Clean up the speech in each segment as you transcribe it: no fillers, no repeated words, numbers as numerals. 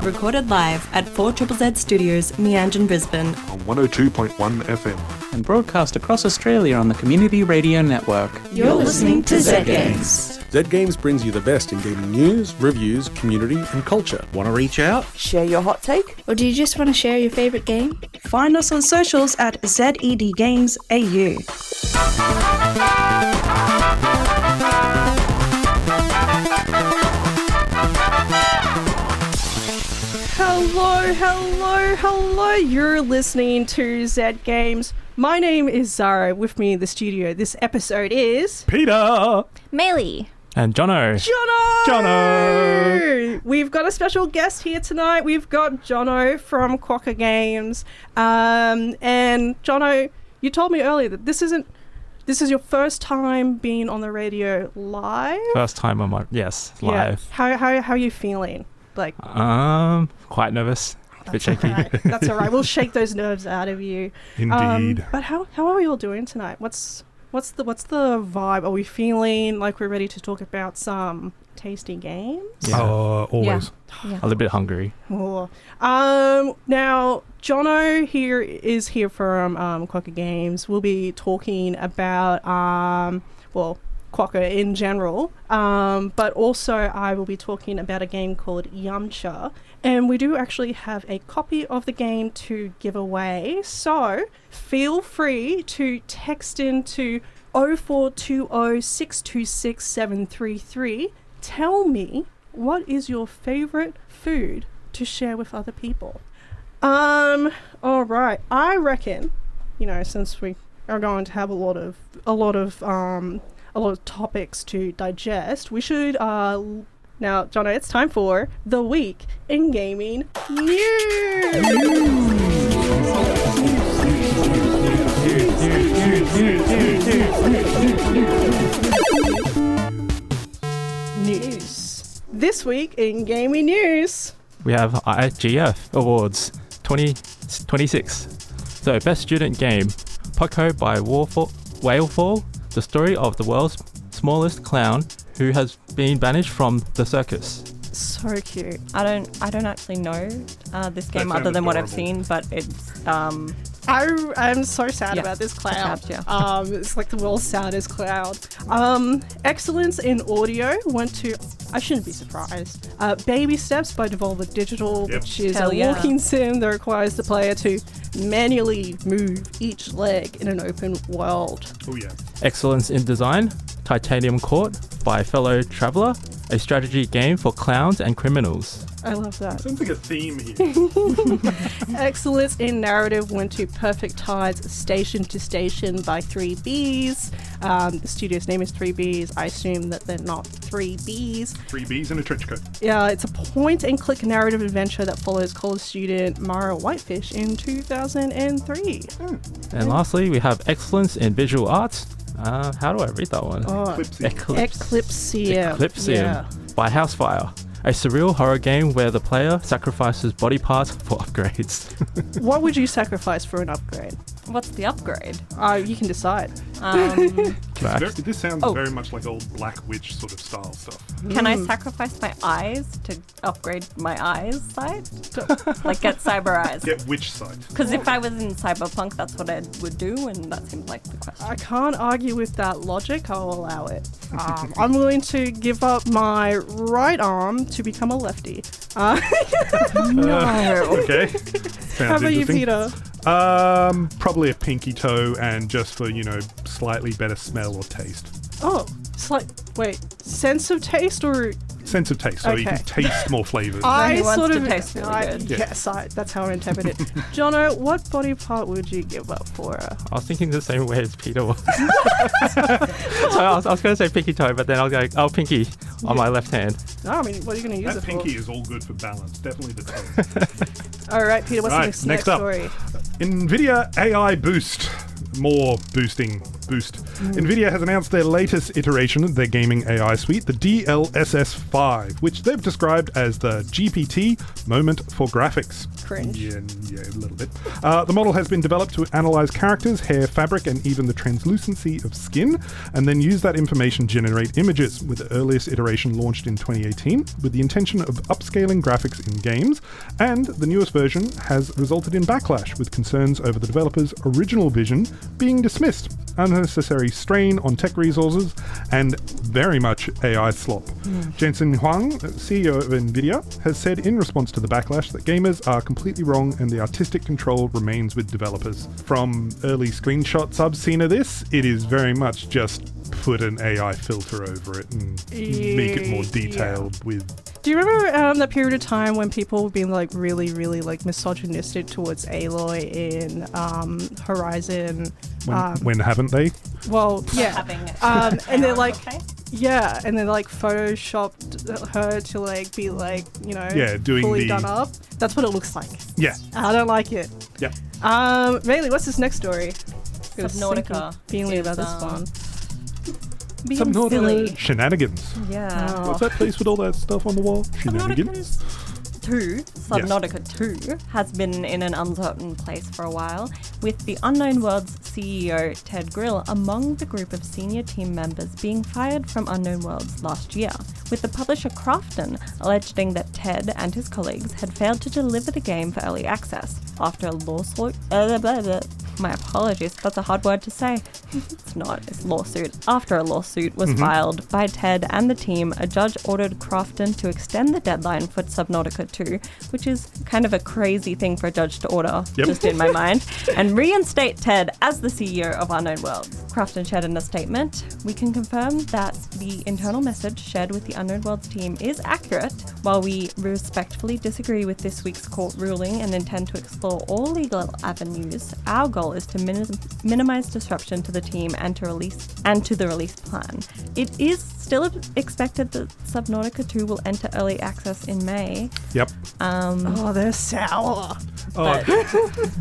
recorded live at 4ZZZ Studios, Meanjin, Brisbane. On 102.1 FM. And broadcast across Australia on the Community Radio Network. You're listening to Zed Games. Zed Games brings you the best in gaming news, reviews, community and culture. Want to reach out? Share your hot take? Or do you just want to share your favourite game? Find us on socials at Zed Games AU. Hello. You're listening to Zed Games. My name is Zara. With me in the studio this episode is... Peter! Melee! And Jono! We've got a special guest here tonight. We've got Jono from Quokka Games. And Jono, you told me earlier that this is your first time being on the radio live? First time on my... Yes, live. Yeah. How are you feeling? Quite nervous. A bit shaky. That's all right. We'll shake those nerves out of you. Indeed. But how are we all doing tonight? What's the vibe? Are we feeling like we're ready to talk about some tasty games? Yeah. Always. Yeah. A little bit hungry. Oh. Now Jono is here from Quokka Games. We'll be talking about Quokka in general, but also I will be talking about a game called Yamcha, and we do actually have a copy of the game to give away, so feel free to text into 0420 626 733. Tell me, what is your favourite food to share with other people? Alright, I reckon, since we are going to have a lot of topics to digest, we should now, Jono, it's time for the week in gaming news. This week in gaming news, We have IGF Awards 2026. So, Best Student Game, Poco by Whalefall, the story of the world's smallest clown who has been banished from the circus. So cute. I don't actually know this game other than what I've seen, but it's I'm so sad about this clown. It's like the world's saddest clown. Excellence in audio went to, I shouldn't be surprised, Baby Steps by Devolver Digital, which is walking sim that requires the player to manually move each leg in an open world. Oh yeah. Excellence in design, Titanium Court by Fellow Traveller, a strategy game for clowns and criminals. I love that. Sounds like a theme here. Excellence in narrative went to Perfect Tides Station to Station by 3Bs. The studio's name is 3Bs. I assume that they're not 3Bs. 3Bs in a trench coat. Yeah, it's a point-and-click narrative adventure that follows college student Mara Whitefish in 2003. And lastly, we have Excellence in Visual Arts. How do I read that one? Eclipsium. By Housefire. A surreal horror game where the player sacrifices body parts for upgrades. What would you sacrifice for an upgrade? What's the upgrade? You can decide. This sounds very much like old Black Witch sort of style stuff. Can I sacrifice my eyes to upgrade my eyes sight? Like get cyber eyes? Get witch sight. Because if I was in Cyberpunk, that's what I would do, and that seems like the question. I can't argue with that logic. I'll allow it. I'm willing to give up my right arm to become a lefty. No. Okay. How about you, Peter? Probably a pinky toe, and just for, slightly better smell or taste. Oh, sense of taste or... Sense of taste, so you can taste more flavours. He wants to taste really good. Yes, that's how I interpret it. Jono, what body part would you give up for? I was thinking the same way as Peter was. So I was going to say pinky toe, but then I was like, pinky on my left hand. No, I mean, what are you going to use that it pinky for? is all good for balance. Definitely the toe. All right, Peter, what's the next up. story? NVIDIA AI boost. More boosting boost. NVIDIA has announced their latest iteration of their gaming AI suite, the DLSS5, which they've described as the GPT moment for graphics. Cringe. Yeah, a little bit. The model has been developed to analyze characters, hair, fabric, and even the translucency of skin, and then use that information to generate images, with the earliest iteration launched in 2018, with the intention of upscaling graphics in games, and the newest version has resulted in backlash, with concerns over the developer's original vision being dismissed, unnecessary strain on tech resources, and very much AI slop. Jensen Huang, CEO of NVIDIA, has said in response to the backlash that gamers are completely wrong and the artistic control remains with developers. From early screenshots I've seen of this, it is very much just put an AI filter over it and make it more detailed with... Do you remember that period of time when people were being like really, really like misogynistic towards Aloy in Horizon? When haven't they? Well, yeah. And they're like, okay. yeah, and then like photoshopped her to like be like, you know, doing fully the... done up. That's what it looks like. Yeah. I don't like it. Yeah. Bailey, what's this next story? Subnautica Feeling is, about this one. Subnautica shenanigans. Yeah. Oh. What's that place with all that stuff on the wall? Shenanigans? Subnautica 2 has been in an uncertain place for a while, with the Unknown Worlds CEO Ted Grill among the group of senior team members being fired from Unknown Worlds last year, with the publisher Crofton alleging that Ted and his colleagues had failed to deliver the game for early access after a lawsuit. My apologies, that's a hard word to say. It's not, it's lawsuit. After a lawsuit was filed by Ted and the team, a judge ordered Crofton to extend the deadline for Subnautica 2, which is kind of a crazy thing for a judge to order, just in my mind, and reinstate Ted as the CEO of Unknown Worlds. Crofton shared in a statement, "We can confirm that the internal message shared with the Unknown Worlds team is accurate. While we respectfully disagree with this week's court ruling and intend to explore all legal avenues, our goal is to minimize disruption to the team and to the release plan. It is still expected that Subnautica 2 will enter early access in May." Yep. Oh, they're sour.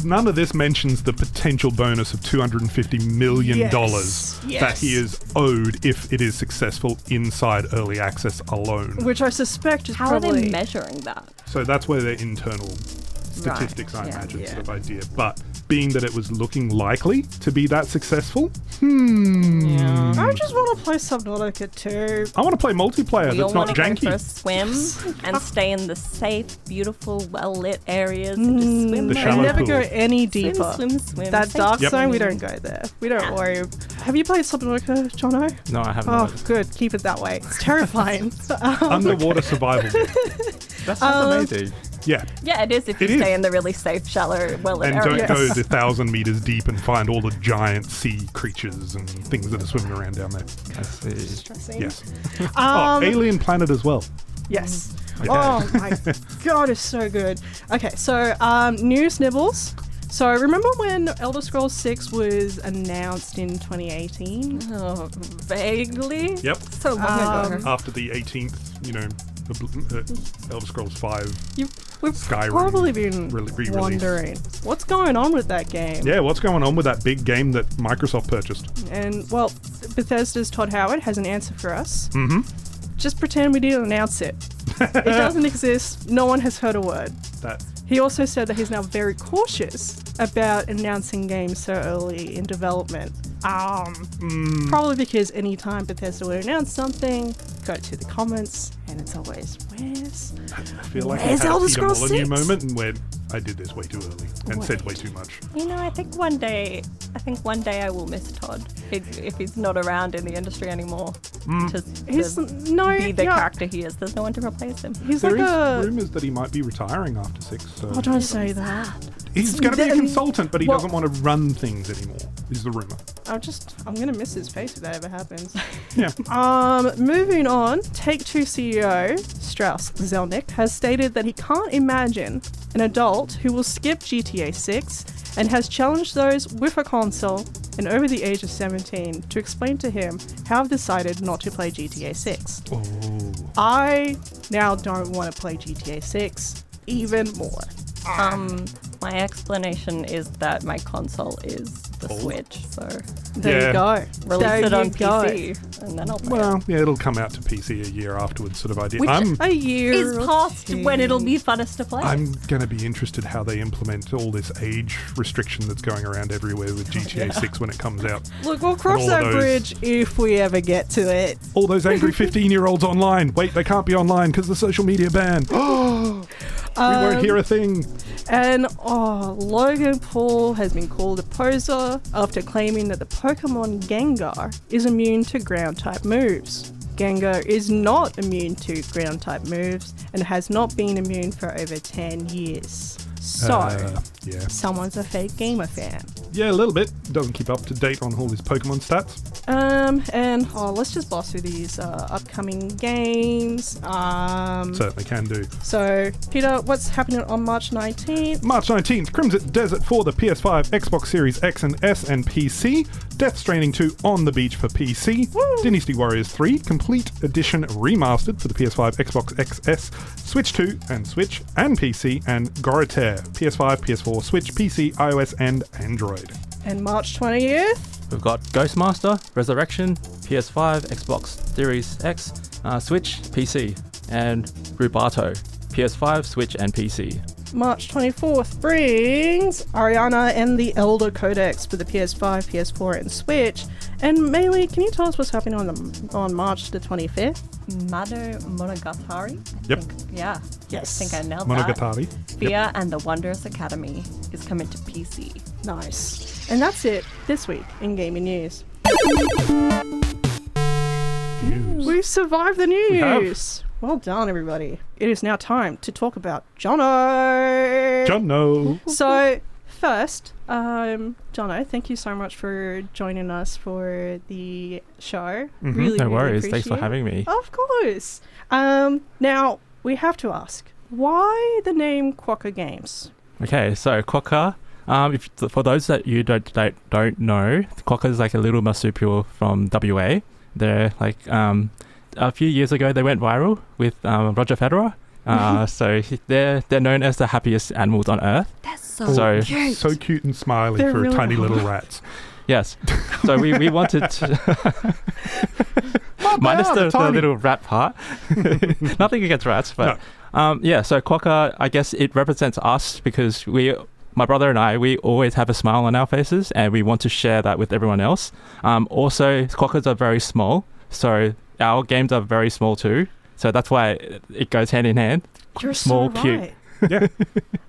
None of this mentions the potential bonus of $250 million that he is owed if it is successful inside early access alone. Which I suspect is How probably... are they measuring that? So that's where their internal statistics, I imagine, sort of idea. But being that it was looking likely to be that successful, I just want to play Subnautica 2. I want to play multiplayer We all that's not want to go janky. for a swim and stay in the safe, beautiful, well-lit areas and just swim. The there. shallow I never pool. go any deeper. Swim. That Safe dark Yep. zone, we swimming. don't go there. We don't worry. Have you played Subnautica, Jono? No, I haven't. Oh, good. Keep it that way. It's terrifying. Underwater survival. That sounds amazing. Yeah. Yeah, it is if you It is. stay in the really safe, shallow, well-lit And don't areas. go the 1,000 meters deep and find all the giant sea creatures and things that are swimming around down there. I see. Yes. Alien Planet as well. Yes. Okay. Oh my god, it's so good. Okay, so news nibbles. So remember when Elder Scrolls 6 was announced in 2018? Oh, vaguely. Yep. So long ago. After the 18th, Elder Scrolls 5 We've Skyrim probably been re-release. wondering what's going on with that game. Yeah, what's going on with that big game that Microsoft purchased? And well, Bethesda's Todd Howard has an answer for us. Just pretend we didn't announce it. It doesn't exist. No one has heard a word. That He also said that he's now very cautious about announcing games so early in development. Probably because anytime Bethesda would announce something, go to the comments, and it's always, I feel like I Where's had a Elder Peter Scrolls Molyneux 6? moment and where I did this way too early and said way too much. You know, I think one day I will miss Todd if he's not around in the industry anymore to He's be the character he is. There's no one to replace him. He's There like is a... rumours that he might be retiring after 6. So Oh, don't say that. he's going to be a Then- consultant, but he well- doesn't want to run things anymore, is the rumour. I'm gonna miss his face if that ever happens. Yeah. Moving on, Take-Two CEO Strauss Zelnick has stated that he can't imagine an adult who will skip GTA 6 and has challenged those with a console and over the age of 17 to explain to him how I've decided not to play GTA 6. Oh. I now don't want to play GTA 6 even more. My explanation is that my console is the Switch, so There you go. release There it on you go. PC, and then I'll play it. Well, yeah, it'll come out to PC a year afterwards, sort of idea. Which A year is or past two. when it'll be funnest to play. I'm going to be interested how they implement all this age restriction that's going around everywhere with GTA 6 when it comes out. Look, we'll cross And all that of those- bridge if we ever get to it. All those angry 15-year-olds online. Wait, they can't be online because the social media ban. We won't hear a thing. And Logan Paul has been called a poser after claiming that the Pokemon Gengar is immune to ground-type moves. Gengar is not immune to ground-type moves and has not been immune for over 10 years. So, Yeah. someone's a fake gamer fan. Yeah, a little bit. Doesn't keep up to date on all his Pokemon stats. Let's just blast through these upcoming games. Certainly can do. So, Peter, what's happening on March 19th? March 19th, Crimson Desert for the PS5, Xbox Series X and S and PC. Death Stranding 2 on the beach for PC. Dynasty Warriors 3 Complete Edition Remastered for the PS5, Xbox XS, Switch 2 and Switch and PC, and Gorotere, PS5, PS4, Switch, PC, iOS and Android. And March 20th? We've got Ghostmaster, Resurrection, PS5, Xbox Series X, Switch, PC, and Rubato, PS5, Switch, and PC. March 24th brings Ariana and the Elder Codex for the PS5, PS4 and Switch. And Meili, can you tell us what's happening on March the 25th? Mado Monogatari? Yep. Yeah. Yes. I think I nailed that. Monogatari. Fear and the Wondrous Academy is coming to PC. Nice. And that's it this week in Gaming News. News. We've survived the have. news. Well done, everybody. It is now time to talk about Jono. Jono. So, first, Jono, thank you so much for joining us for the show. Really, No really worries. Thanks for appreciate having me. it. Of course. Now, we have to ask, why the name Quokka Games? Okay, so Quokka. For those that you don't know, Quokka is like a little marsupial from WA. They're like a few years ago they went viral with Roger Federer. So they're known as the happiest animals on Earth. That's So cute. So cute and smiley They're for really tiny hot. little rats. yes, so we wanted to minus the little rat part. Nothing against rats, but so Quokka, I guess it represents us because my brother and I, we always have a smile on our faces and we want to share that with everyone else. Also, Quokkas are very small, so our games are very small too. So that's why it goes hand in hand. You're Small, so cute. right. Yeah.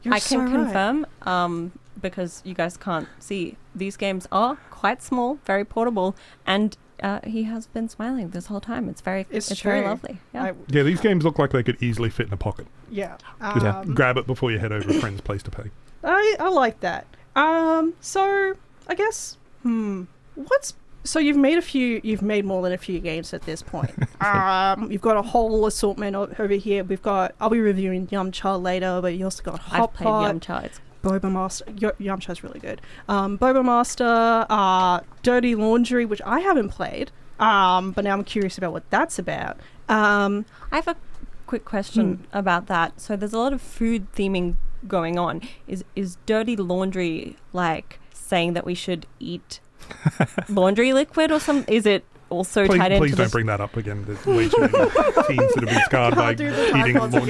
You're I so can right. confirm, because you guys can't see, these games are quite small, very portable, and he has been smiling this whole time. It's very true. lovely. Yeah. Yeah, these games look like they could easily fit in a pocket. Yeah. Just grab it before you head over to a friend's place to pay. I like that. So I guess so you've made more than a few games at this point. You've got a whole assortment over here. I'll be reviewing Yumcha later, but you also got I've Hot played Pot, Yumcha. It's Boba Master. Yumcha's really good. Boba Master, Dirty Laundry, which I haven't played. But now I'm curious about what that's about. I have a quick question about that. So there's a lot of food theming going on. Is Dirty Laundry like saying that we should eat laundry liquid or something? Is it also tied into Please don't bring that up again. There's way too many teens that have been scarred by eating laundry.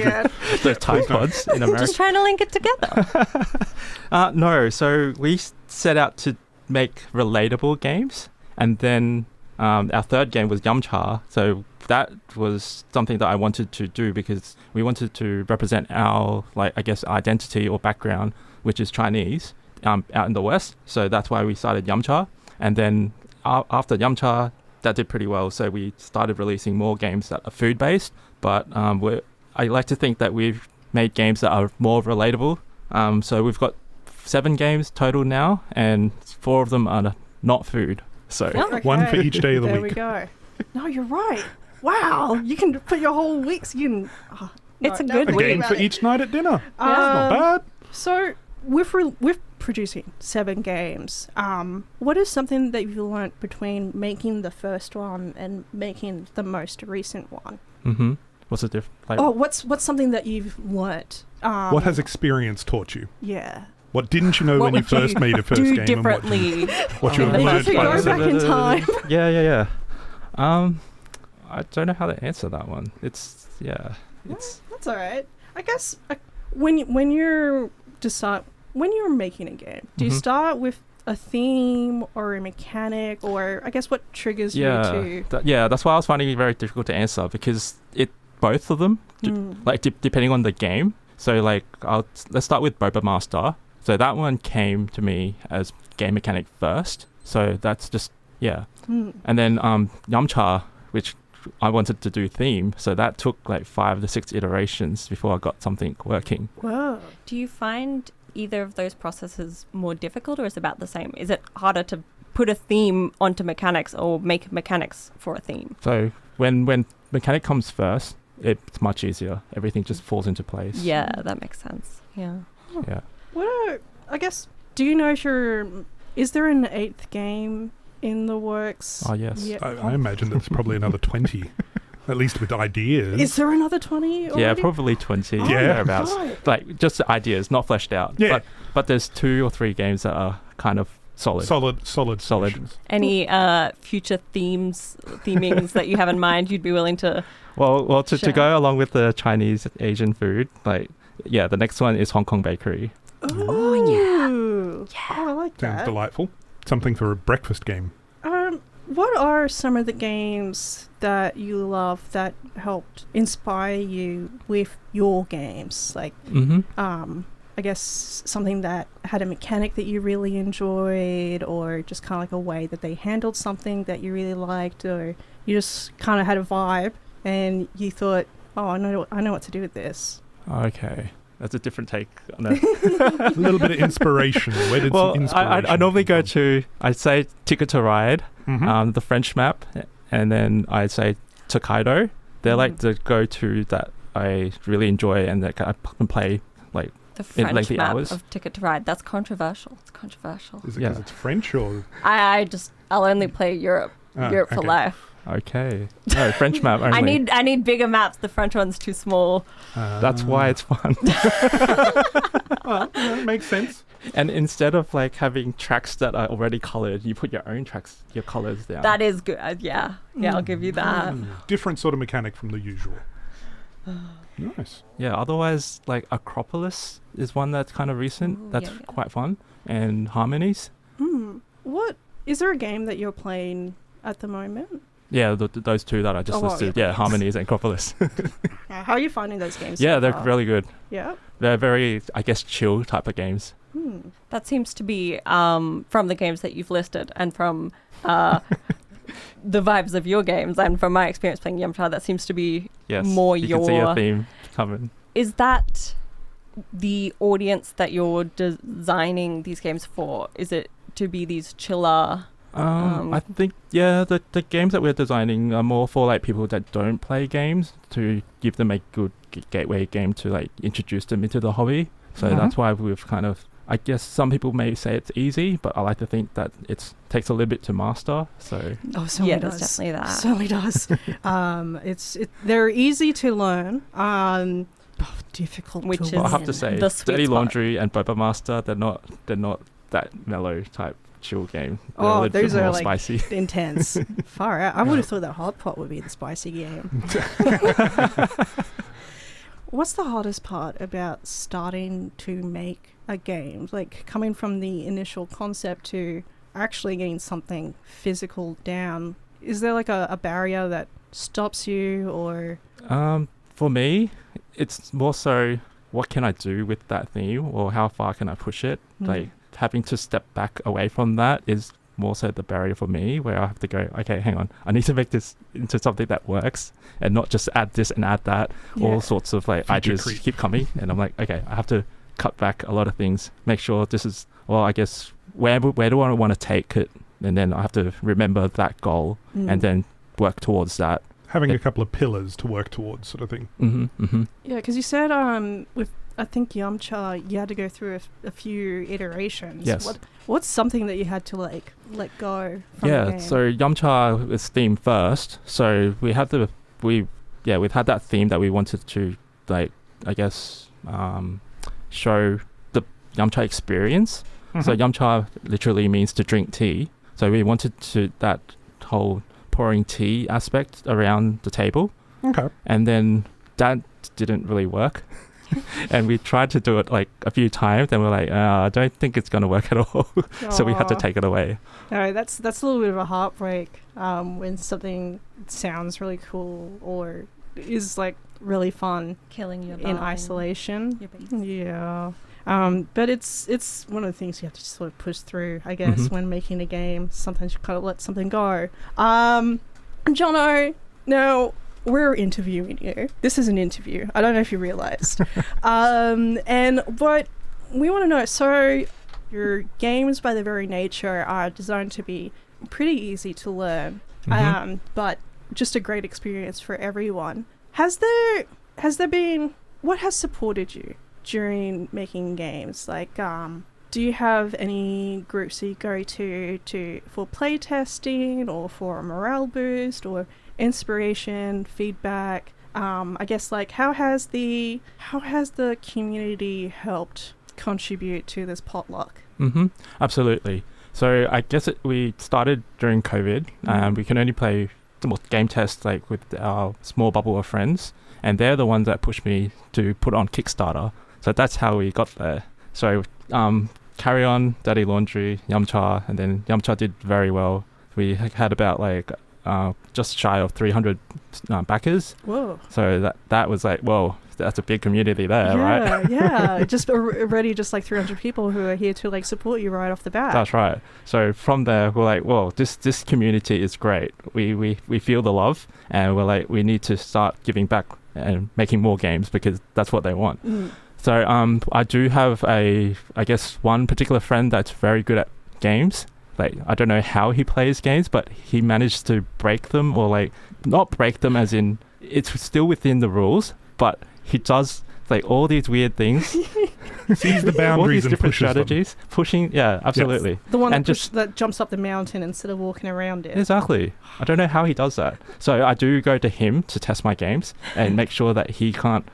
The Tide Pods in America. Just trying to link it together. No, so we set out to make relatable games, and then our third game was Yumcha. So that was something that I wanted to do because we wanted to represent our, identity or background, which is Chinese, out in the West. So that's why we started Yumcha. And then after Yumcha, that did pretty well. So we started releasing more games that are food-based. But I like to think that we've made games that are more relatable. So we've got 7 games total now, and 4 of them are not food. So One for each day of the there week. There we go. No, you're right. Wow, you can put your whole weeks. It's a good A week. game for each night at dinner. That's not bad. So with producing 7 games, what is something that you've learnt between making the first one and making the most recent one? Mm-hmm. What's the difference? What's something that you've learnt? What has experience taught you? Yeah. What didn't you know What when you would you first made a first do game? differently? What you in have the learned first by place? Go back in time. Yeah. I don't know how to answer that one. It's That's all right. I guess when you're making a game, do you Mhm. start with a theme or a mechanic, or I guess what triggers you to? That's why I was finding it very difficult to answer because both of them, depending on the game. So like, let's start with Boba Master. So that one came to me as game mechanic first. So that's just and then Yamcha, which I wanted to do theme. So that took like 5 to 6 iterations before I got something working. Whoa. Do you find either of those processes more difficult, or is it about the same? Is it harder to put a theme onto mechanics or make mechanics for a theme? So when mechanic comes first, it's much easier. Everything just falls into place. Yeah, that makes sense. Yeah. Yeah. I guess, do you know if is there an 8th game in the works? Oh, yes. Yeah. I imagine there's probably another 20, at least with ideas. Is there another 20 already? Yeah, probably 20. Oh, thereabouts. right. Like just ideas, not fleshed out. Yeah. But there's 2 or 3 games that are kind of solid. Solid solutions. Any future themings that you have in mind you'd be willing to... Well, to Sure. go along with the Chinese Asian food, the next one is Hong Kong Bakery. Oh, yeah. Oh, I like Sounds that. delightful. Something for a breakfast game. What are some of the games that you love that helped inspire you with your games? Like, I guess something that had a mechanic that you really enjoyed, or just kind of like a way that they handled something that you really liked, or you just kind of had a vibe and you thought, oh, I know what to do with this. Okay. That's a different take on it. A little bit of inspiration. Where did some inspiration I normally come go from? to, I'd say Ticket to Ride, Mhm. the French map, and then I'd say Tokaido. They're like the go-to that I really enjoy and that I can play like The in French lengthy map hours. of Ticket to Ride. That's controversial. It's controversial. Is it because it's French or? I'll only play Europe for okay. life. Okay. No, French map only. I need bigger maps. The French one's too small. That's why it's fun. Well, makes sense. And instead of like having tracks that are already colored, you put your own tracks, your colors down. That is good. Yeah, I'll give you that. Different sort of mechanic from the usual. Nice. Yeah, otherwise like Acropolis is one that's kind of recent. Ooh, That's yeah. quite fun. And Harmonies. What is there a game that you're playing at the moment? Yeah, those 2 that I just listed. Yeah, Harmonies and Acropolis. How are you finding those games? Yeah, so they're far? really good. Yeah. They're very, I guess, chill type of games. That seems to be from the games that you've listed and from the vibes of your games and from my experience playing Yamcha. That seems to be Yes, more you can see a theme coming. Is that the audience that you're designing these games for? Is it to be these chiller? I think, the games that we're designing are more for like people that don't play games, to give them a good gateway game to like introduce them into the hobby. So that's why we've kind of, I guess some people may say it's easy, but I like to think that it takes a little bit to master. So Oh, certainly there's does. definitely that. Certainly does. They're easy to learn. Difficult Which to is- I learn. have to say, the sweet Dirty spot. Laundry and Boba Master, they're not that mellow type chill game. They're a Oh, little those bit are more like spicy. intense. Far out. I would have thought that Hot Pot would be the spicy game. What's the hardest part about starting to make a game? Like coming from the initial concept to actually getting something physical down. Is there like a barrier that stops you, or? For me, it's more so what can I do with that theme, or how far can I push it? Like having to step back away from that is more so the barrier for me, where I have to go, okay, hang on, I need to make this into something that works and not just add this and add that. All sorts of like Future ideas creep. keep coming, and I'm like, okay, I have to cut back a lot of things, make sure this is, well, I guess where do I want to take it, and then I have to remember that goal and then work towards that. Having a couple of pillars to work towards, sort of thing. Yeah, because you said with I think Yamcha, you had to go through a few iterations. Yes. What's something that you had to like let go from the game? So Yamcha is theme first. So we had we've had that theme that we wanted to, like, I guess, show Yumcha experience. So Yumcha literally means to drink tea. So we wanted to that whole pouring tea aspect around the table. Okay. And then that didn't really work. And we tried to do it like a few times, and we're like, I don't think it's going to work at all. So we had to take it away. No, that's a little bit of a heartbreak when something sounds really cool or is like really fun Killing your in vibe, isolation. your base. Yeah. But it's one of the things you have to sort of push through, I guess, when making a game. Sometimes you kind of let something go. Jono, now we're interviewing you. This is an interview. I don't know if you realized. But we want to know, so your games by their very nature are designed to be pretty easy to learn, but just a great experience for everyone. Has there been, what has supported you during making games? Like, do you have any groups that you go to for play testing or for a morale boost or inspiration, feedback? I guess, like, how has the community helped contribute to this potluck? Absolutely. So I guess we started during COVID. We can only play game tests like with our small bubble of friends, and they're the ones that pushed me to put on Kickstarter. So that's how we got there. So Carry On, Daddy Laundry, Yumcha, and then Yumcha did very well. We had about like just shy of 300 backers. Whoa. So that was like, whoa, that's a big community there, right? Yeah. Just already just like 300 people who are here to like support you right off the bat. That's right. So from there, we're like, whoa, this community is great. We feel the love, and we're like, we need to start giving back and making more games because that's what they want. So I do have I guess one particular friend that's very good at games. Like, I don't know how he plays games, but he managed to break them, or like not break them as in it's still within the rules, but he does like all these weird things. Sees the boundaries all these and different pushes strategies. them. Pushing, yeah, absolutely. Yes. The one And that jumps up the mountain instead of walking around it. Exactly. I don't know how he does that. So I do go to him to test my games and make sure that he can't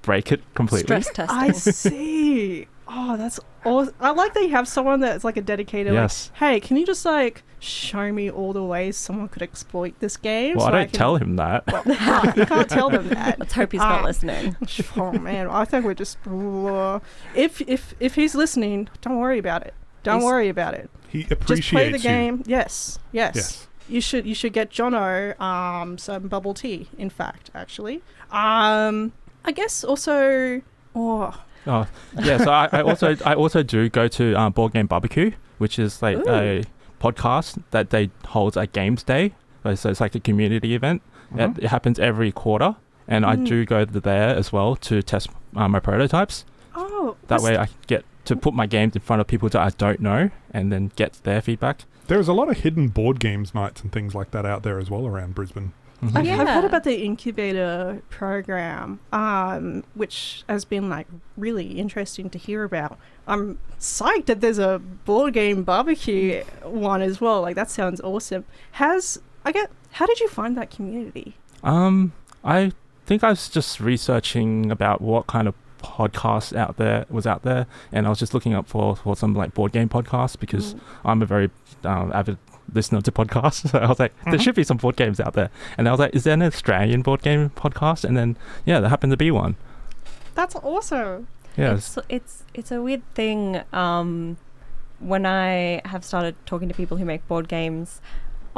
break it completely. Stress testing. I see. Oh, that's awesome. I like that you have someone that's like a dedicated, Yes. like, hey, can you just like show me all the ways someone could exploit this game? Well, so I don't tell him that. You can't tell them that. Let's hope he's not listening. Oh man, I think we're just if he's listening, don't worry about it. Don't worry about it. He appreciates Just play the you. game. Yes. Yes. You should get Jono some bubble tea. In fact, actually, I guess also. Oh, yeah. So I also do go to Board Game Barbecue, which is like a podcast that they hold a games day. So it's like a community event. It happens every quarter, and I do go there as well to test my prototypes. Oh, that way I get to put my games in front of people that I don't know, and then get their feedback. There's a lot of hidden board games nights and things like that out there as well around Brisbane. I've heard about the incubator program, which has been like really interesting to hear about. I'm psyched that there's a board game barbecue one as well. Like, that sounds awesome. How did you find that community? I think I was just researching about what kind of podcasts was out there, and I was just looking up for some like board game podcasts because I'm a very avid listener to podcasts. So I was like, there should be some board games out there, and I was like, is there an Australian board game podcast? And then there happened to be one. That's awesome. Yes. It's a weird thing. When I have started talking to people who make board games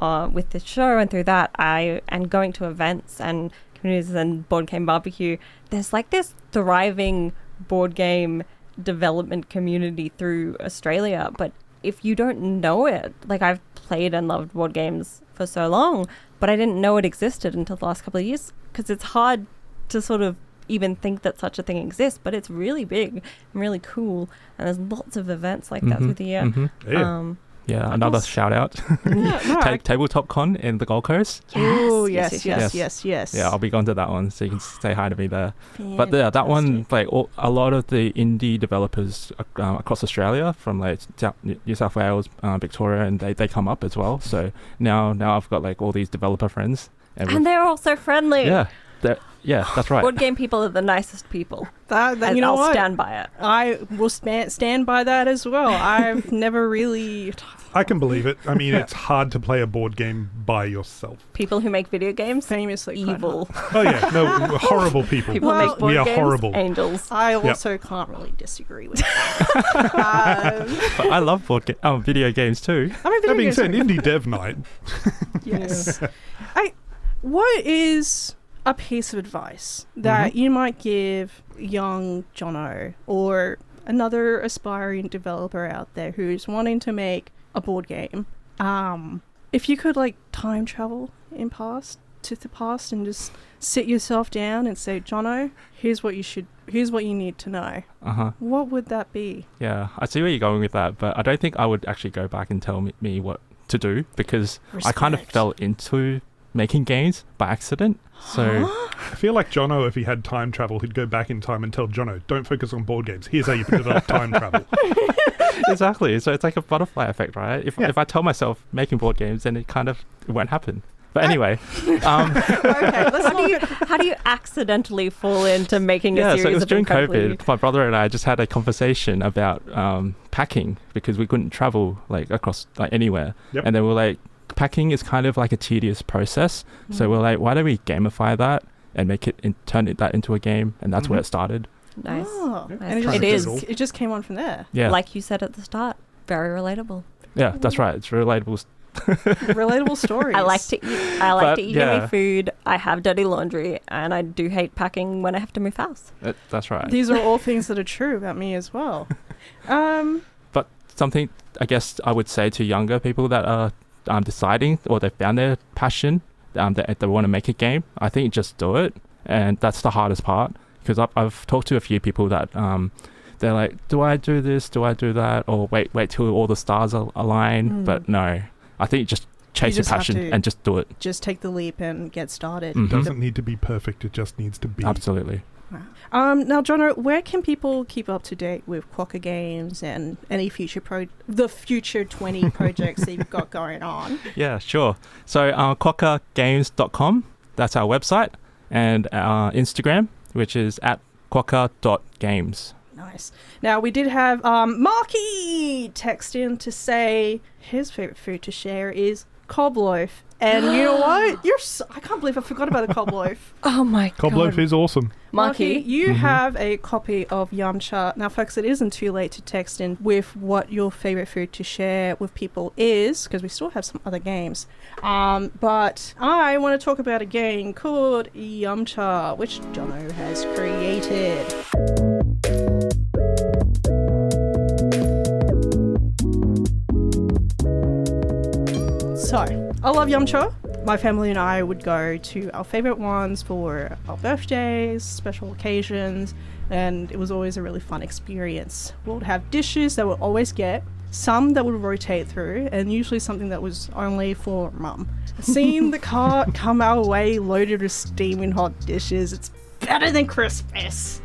with this show, and through that and going to events and communities and board game barbecue, there's like this thriving board game development community through Australia. But if you don't know it, like, I've played and loved board games for so long, but I didn't know it existed until the last couple of years, because it's hard to sort of even think that such a thing exists, but it's really big and really cool, and there's lots of events like that through the year. Yeah. Another shout out. Tabletop Con in the Gold Coast. Yes. Yeah, I'll be going to that one, so you can say hi to me there. But that one, like, a lot of the indie developers across Australia, from like New South Wales, Victoria, and they come up as well. So now I've got like all these developer friends, and they're all so friendly. Yeah. Yeah, that's right. Board game people are the nicest people. That you know I'll what? stand by it. I will stand by that as well. I've never really... I can believe it. I mean, it's hard to play a board game by yourself. People who make video games, Famously quite evil. Oh yeah, no, horrible people. People who make board we are games, horrible. angels. I also can't really disagree with that. But I love video games too. I mean, That video being games said, are- indie dev night. yes. What is a piece of advice that you might give young Jono or another aspiring developer out there who's wanting to make a board game? If you could like time travel in to the past and just sit yourself down and say, Jono, here's what you need to know. What would that be? Yeah, I see where you're going with that, but I don't think I would actually go back and tell me what to do, because I kind of Respect. fell into making games by accident. So I feel like Jono, if he had time travel, he'd go back in time and tell Jono, don't focus on board games. Here's how you develop time travel. exactly. So it's like a butterfly effect, right? If I tell myself making board games, then it won't happen. But anyway, Okay, let's How do you accidentally fall into making a yeah. series So it was of during incredibly... COVID. My brother and I just had a conversation about packing, because we couldn't travel like across like anywhere, Yep. and then we're like, packing is kind of like a tedious process. So we're like, why don't we gamify that and turn that into a game? And that's where it started. Nice. Oh, Yeah. and It is. It just came on from there. Yeah, Like you said at the start, very relatable. yeah, that's right. It's relatable. Relatable stories. I like to eat. I like But, to eat yeah. yummy food. I have dirty laundry, and I do hate packing when I have to move house. That's right. These are all things that are true about me as well. But something I guess I would say to younger people that are deciding, or they found their passion, that they want to make a game, I think just do it. And that's the hardest part, because I've talked to a few people that they're like, do I do this, do I do that, or wait till all the stars align. But no, I think just chase your just have passion to- and just do it. Just take the leap and get started. It doesn't need to be perfect, it just needs to be. Absolutely. Now, Jono, where can people keep up to date with Quokka Games and any future 20 projects that you've got going on? Yeah, sure. So QuokkaGames.com, that's our website, and our Instagram, which is at quokka.games. Nice. Now, we did have Marky text in to say his favourite food to share is cob loaf. And you know what? I can't believe I forgot about the cob loaf. Oh my Cob loaf is awesome. Marky, you have a copy of Yamcha. Now, folks, it isn't too late to text in with what your favourite food to share with people is, because we still have some other games. But I want to talk about a game called Yamcha, which Jono has created. So, I love Yamcha. My family and I would go to our favourite ones for our birthdays, special occasions, and it was always a really fun experience. We would have dishes that we'll always get, some that would rotate through, and usually something that was only for Mum. Seeing the cart come our way loaded with steaming hot dishes, it's better than Christmas.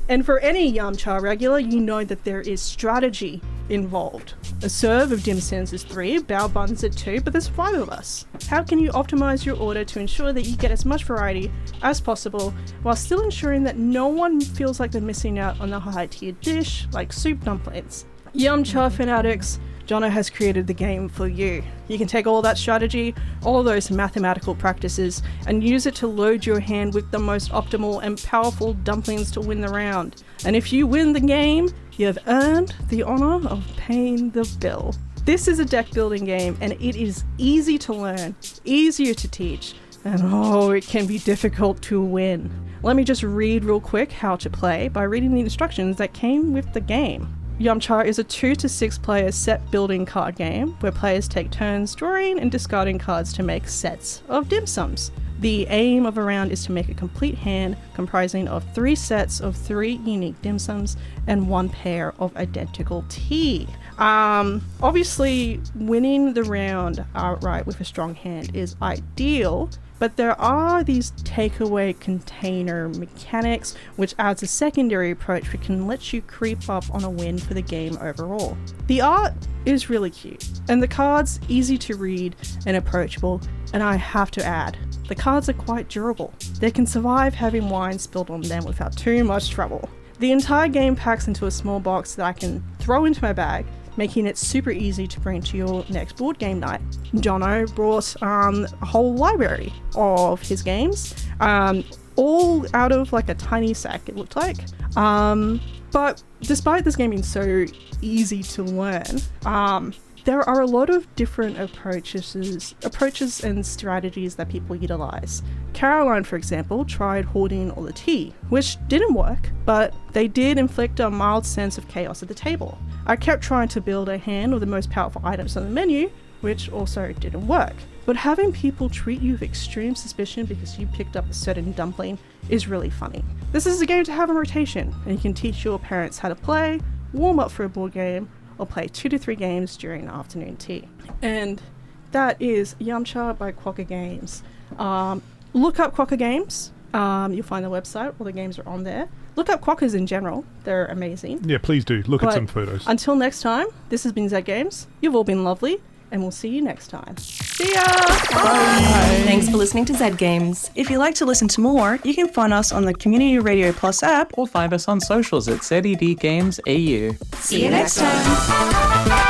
And for any Yamcha regular, you know that there is strategy involved. A serve of dim sums is 3, bao buns are 2, but there's 5 of us. How can you optimize your order to ensure that you get as much variety as possible while still ensuring that no one feels like they're missing out on the high-tier dish like soup dumplings? Yamcha fanatics, Jono has created the game for you. You can take all that strategy, all those mathematical practices, and use it to load your hand with the most optimal and powerful dumplings to win the round. And if you win the game, you have earned the honor of paying the bill. This is a deck building game, and it is easy to learn, easier to teach, and it can be difficult to win. Let me just read real quick how to play by reading the instructions that came with the game. Yamcha is a 2 to 6 player set building card game where players take turns drawing and discarding cards to make sets of dim sums. The aim of a round is to make a complete hand comprising of 3 sets of 3 unique dim sums and 1 pair of identical tea. Obviously, winning the round outright with a strong hand is ideal, but there are these takeaway container mechanics which adds a secondary approach which can let you creep up on a win for the game overall. The art is really cute, and the cards easy to read and approachable, and I have to add, The cards are quite durable. They can survive having wine spilled on them without too much trouble. The entire game packs into a small box that I can throw into my bag, making it super easy to bring to your next board game night. Jono brought a whole library of his games, all out of like a tiny sack, it looked like. But despite this game being so easy to learn, there are a lot of different approaches and strategies that people utilize. Caroline, for example, tried hoarding all the tea, which didn't work, but they did inflict a mild sense of chaos at the table. I kept trying to build a hand of the most powerful items on the menu, which also didn't work. But having people treat you with extreme suspicion because you picked up a certain dumpling is really funny. This is a game to have in rotation, and you can teach your parents how to play, warm up for a board game, or play 2 to 3 games during afternoon tea. And that is Yamcha by Quokka Games. Look up Quokka Games. You'll find the website. All the games are on there. Look up Quokkas in general. They're amazing. Yeah, please do. Look at some photos. Until next time, this has been Zed Games. You've all been lovely, and we'll see you next time. See ya! Bye. Thanks for listening to Zed Games. If you'd like to listen to more, you can find us on the Community Radio Plus app. Or find us on socials at ZED Games AU. See you next time.